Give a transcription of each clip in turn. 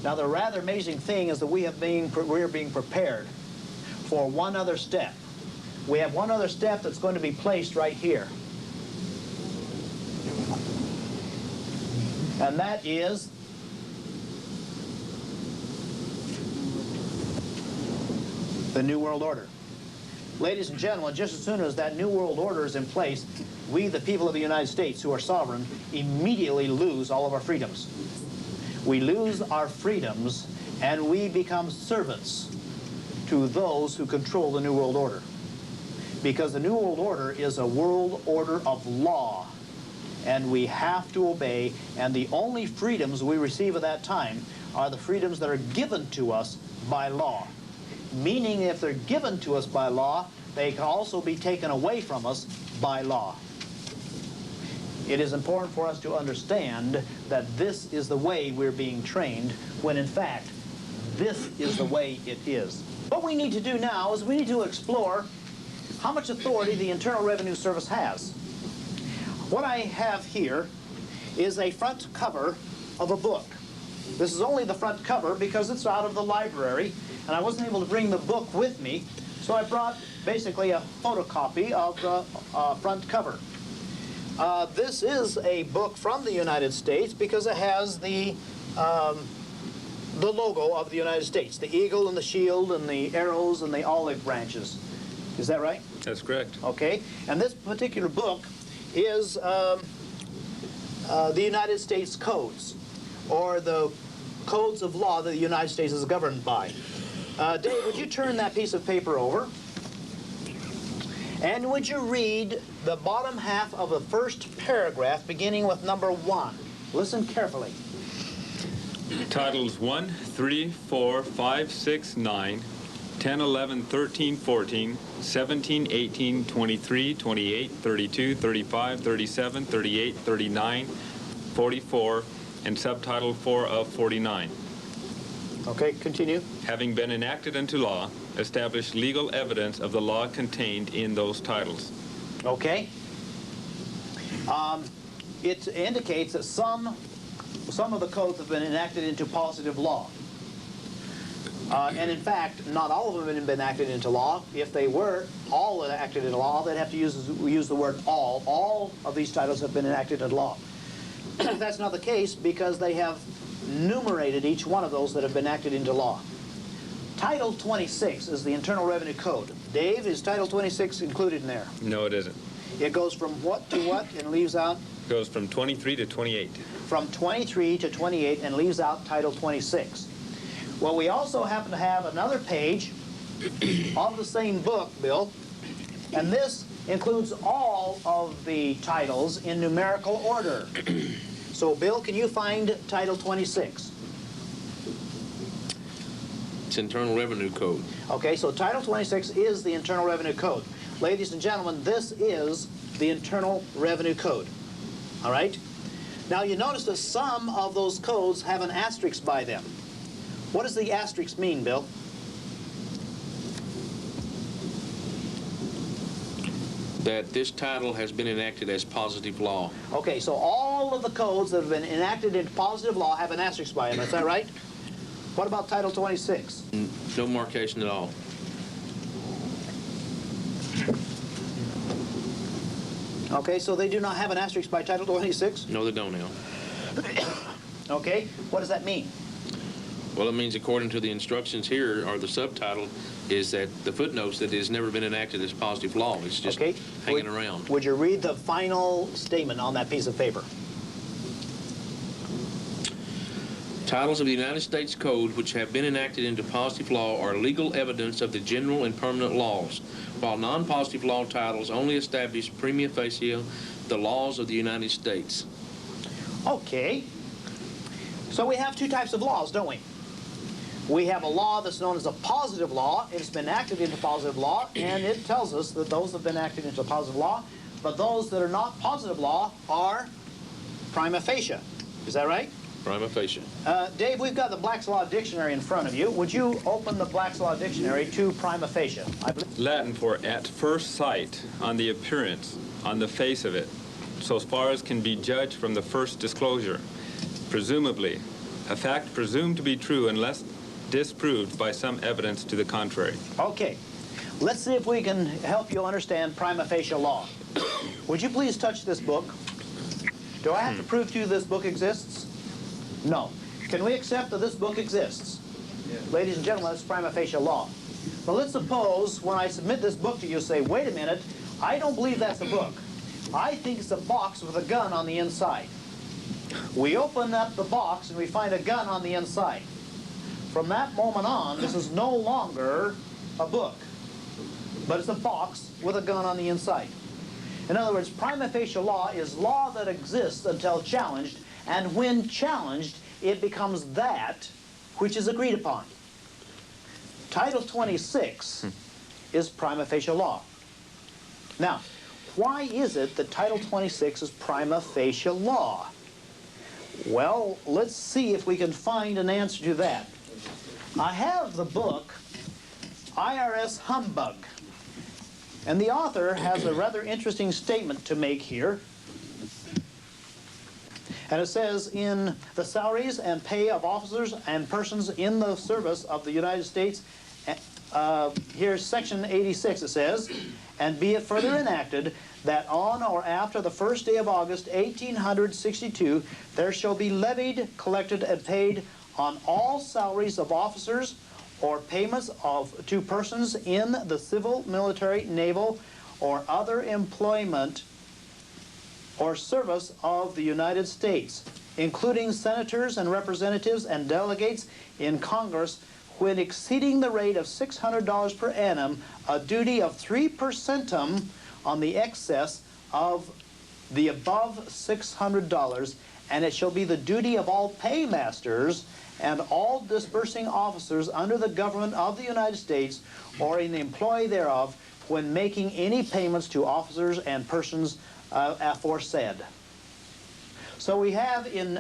Now, the rather amazing thing is that we are being prepared for one other step. We have one other step that's going to be placed right here. And that is the New World Order. Ladies and gentlemen, just as soon as that New World Order is in place, we, the people of the United States who are sovereign, immediately lose all of our freedoms. We lose our freedoms and we become servants to those who control the New World Order. Because the New World Order is a world order of law, and we have to obey, and the only freedoms we receive at that time are the freedoms that are given to us by law. Meaning, if they're given to us by law, they can also be taken away from us by law. It is important for us to understand that this is the way we're being trained, when in fact, this is the way it is. What we need to do now is we need to explore how much authority the Internal Revenue Service has. What I have here is a front cover of a book. This is only the front cover because it's out of the library, and I wasn't able to bring the book with me, so I brought basically a photocopy of the front cover. This is a book from the United States because it has the logo of the United States, the eagle and the shield and the arrows and the olive branches. Is that right? That's correct. Okay. And this particular book is the United States Codes, or the codes of law that the United States is governed by. Dave, would you turn that piece of paper over? And would you read the bottom half of the first paragraph beginning with number 1? Listen carefully. Titles 1, 3, 4, 5, 6, 9, 10, 11, 13, 14, 17, 18, 23, 28, 32, 35, 37, 38, 39, 44, and subtitle 4 of 49. Okay, continue. Having been enacted into law, establish legal evidence of the law contained in those titles. Okay. It indicates that some of the codes have been enacted into positive law. And in fact, not all of them have been enacted into law. If they were all enacted into law, they'd have to use the word all. All of these titles have been enacted into law. That's not the case because they have enumerated each one of those that have been enacted into law. Title 26 is the Internal Revenue Code. Dave, is Title 26 included in there? No, it isn't. It goes from what to what and leaves out? It goes from 23 to 28. From 23 to 28 and leaves out Title 26. Well, we also happen to have another page of the same book, Bill, and this includes all of the titles in numerical order. So, Bill, can you find Title 26? It's Internal Revenue Code. Okay, so Title 26 is the Internal Revenue Code. Ladies and gentlemen, this is the Internal Revenue Code. All right? Now, you notice that some of those codes have an asterisk by them. What does the asterisk mean, Bill? That this title has been enacted as positive law. Okay, so all of the codes that have been enacted into positive law have an asterisk by them. Is that right? What about Title 26? No marcation at all. Okay, so they do not have an asterisk by Title 26? No, they don't now. Okay, what does that mean? Well, it means according to the instructions here, or the subtitle, is that the footnotes that it has never been enacted as positive law. It's just hanging around. Would you read the final statement on that piece of paper? Titles of the United States Code which have been enacted into positive law are legal evidence of the general and permanent laws, while non-positive law titles only establish prima facie the laws of the United States. Okay. So we have two types of laws, don't we? We have a law that's known as a positive law. It's been enacted into positive law, and it tells us that those have been enacted into positive law, but those that are not positive law are prima facie. Is that right? Prima facie. Dave, we've got the Black's Law Dictionary in front of you. Would you open the Black's Law Dictionary to prima facie? Latin for at first sight, on the appearance, on the face of it, so far as can be judged from the first disclosure. Presumably, a fact presumed to be true unless disproved by some evidence to the contrary. Okay, let's see if we can help you understand prima facie law. Would you please touch this book? Do I have to prove to you this book exists? No. Can we accept that this book exists? Yes. Ladies and gentlemen, that's prima facie law. But let's suppose when I submit this book to you, say, wait a minute, I don't believe that's a book. I think it's a box with a gun on the inside. We open up the box and we find a gun on the inside. From that moment on, this is no longer a book, but it's a box with a gun on the inside. In other words, prima facie law is law that exists until challenged, and when challenged, it becomes that which is agreed upon. Title 26 is prima facie law. Now, why is it that Title 26 is prima facie law? Well, let's see if we can find an answer to that. I have the book IRS Humbug, and the author has a rather interesting statement to make here. And it says, in the salaries and pay of officers and persons in the service of the United States, here's section 86, it says, and be it further enacted that on or after the first day of August, 1862, there shall be levied, collected, and paid on all salaries of officers or payments to persons in the civil, military, naval, or other employment or service of the United States, including senators and representatives and delegates in Congress, when exceeding the rate of $600 per annum, a duty of 3% on the excess of the above $600, and it shall be the duty of all paymasters and all disbursing officers under the government of the United States or in the employ thereof, when making any payments to officers and persons aforesaid. So we have in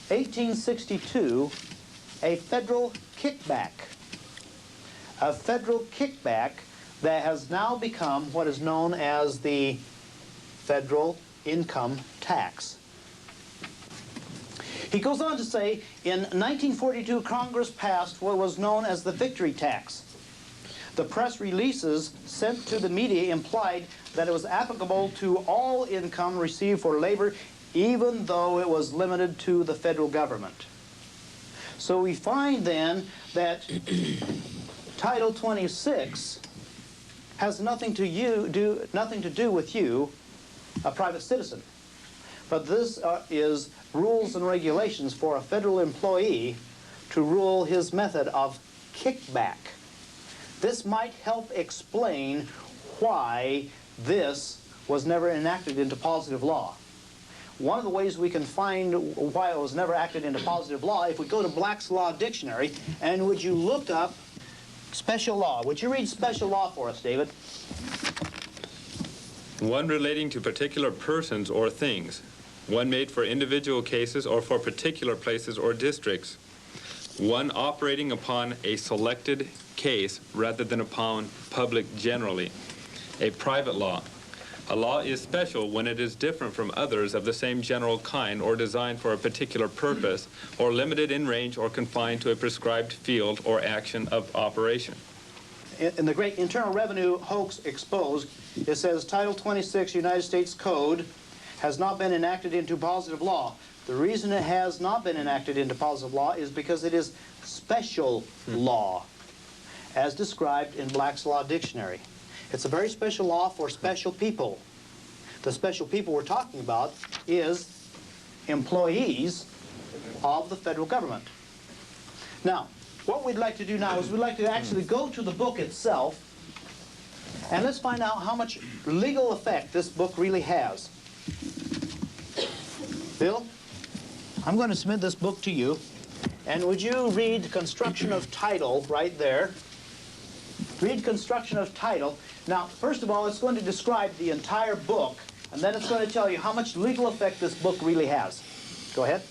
1862 a federal kickback that has now become what is known as the federal income tax. He goes on to say, in 1942, Congress passed what was known as the victory tax. The press releases sent to the media implied that it was applicable to all income received for labor, even though it was limited to the federal government. So we find then that Title 26 has nothing to do with you, a private citizen. But this is rules and regulations for a federal employee to rule his method of kickback. This might help explain why this was never enacted into positive law. One of the ways we can find why it was never acted into positive law, if we go to Black's Law Dictionary, and would you look up special law? Would you read special law for us, David? One relating to particular persons or things. One made for individual cases or for particular places or districts. One operating upon a selected case rather than upon public generally. A private law. A law is special when it is different from others of the same general kind or designed for a particular purpose or limited in range or confined to a prescribed field or action of operation. In the great Internal Revenue hoax exposed, it says Title 26 United States Code has not been enacted into positive law. The reason it has not been enacted into positive law is because it is special law, as described in Black's Law Dictionary. It's a very special law for special people. The special people we're talking about is employees of the federal government. Now, what we'd like to do now is we'd like to actually go to the book itself, and let's find out how much legal effect this book really has. Bill, I'm going to submit this book to you, and would you read construction of title right there? Read construction of title. Now, first of all, it's going to describe the entire book, and then it's going to tell you how much legal effect this book really has. Go ahead.